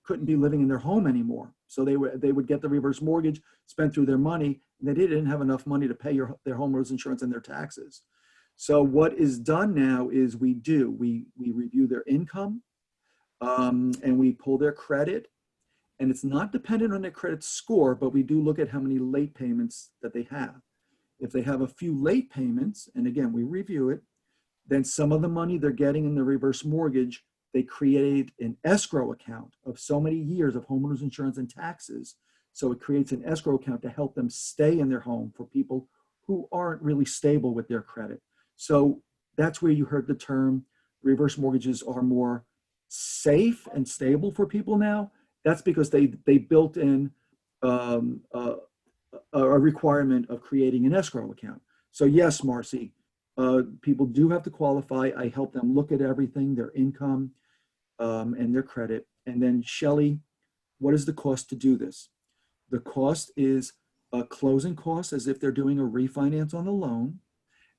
couldn't be living in their home anymore. So they would get the reverse mortgage, spend through their money, and they didn't have enough money to pay their homeowners insurance and their taxes. So what is done now is we review their income, and we pull their credit. And it's not dependent on their credit score, but we do look at how many late payments that they have. If they have a few late payments, and again, we review it, then some of the money they're getting in the reverse mortgage, they create an escrow account of so many years of homeowners insurance and taxes. So it creates an escrow account to help them stay in their home for people who aren't really stable with their credit. So that's where you heard the term reverse mortgages are more safe and stable for people now. That's because they built in a requirement of creating an escrow account. So yes, Marcy, people do have to qualify. I help them look at everything, their income and their credit. And then Shelley, what is the cost to do this? The cost is a closing cost as if they're doing a refinance on the loan.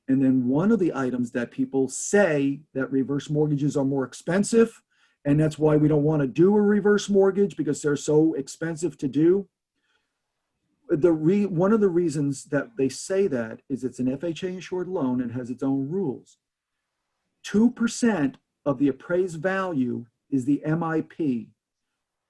And then one of the items that people say that reverse mortgages are more expensive, and that's why we don't want to do a reverse mortgage because they're so expensive to do. One of the reasons that they say that is it's an FHA insured loan and has its own rules. 2% of the appraised value is the MIP,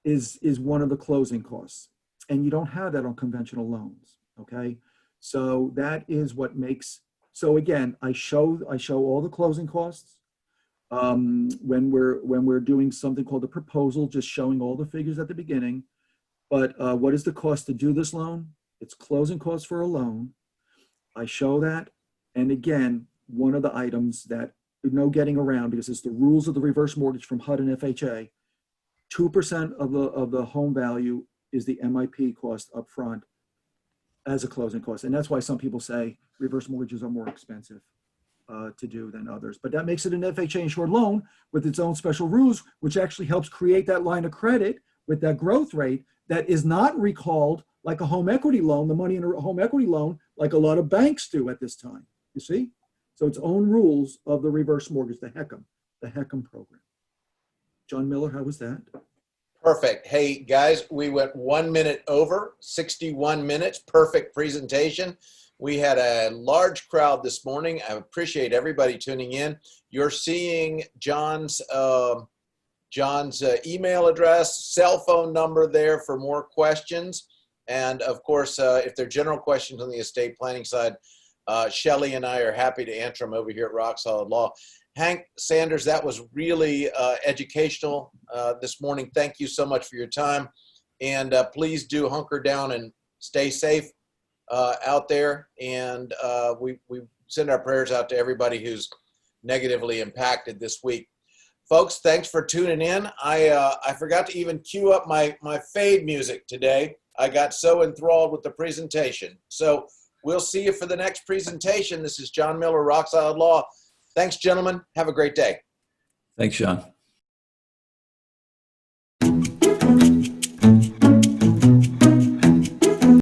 is one of the closing costs. And you don't have that on conventional loans, okay? So that is what makes, so again, I show all the closing costs. When we're doing something called a proposal, just showing all the figures at the beginning. But what is the cost to do this loan? It's closing costs for a loan. I show that. And again, one of the items that no getting around, because it's the rules of the reverse mortgage from HUD and FHA, 2% of the home value is the MIP cost up front as a closing cost. And that's why some people say reverse mortgages are more expensive to do than others. But that makes it an FHA insured loan with its own special rules, which actually helps create that line of credit with that growth rate that is not recalled like a home equity loan, the money in a home equity loan, like a lot of banks do at this time, you see? So its own rules of the reverse mortgage, the HECM program. John Miller, how was that? Perfect. Hey, guys, we went 1 minute over, 61 minutes, perfect presentation. We had a large crowd this morning. I appreciate everybody tuning in. You're seeing John's email address, cell phone number there for more questions. And of course, if there are general questions on the estate planning side, Shelley and I are happy to answer them over here at Rock Solid Law. Hank Sanders, that was really educational this morning. Thank you so much for your time. And please do hunker down and stay safe out there. And we send our prayers out to everybody who's negatively impacted this week. Folks, thanks for tuning in. I forgot to even cue up my fade music today. I got so enthralled with the presentation. So we'll see you for the next presentation. This is John Miller, Rock Solid Law. Thanks, gentlemen. Have a great day. Thanks, Sean.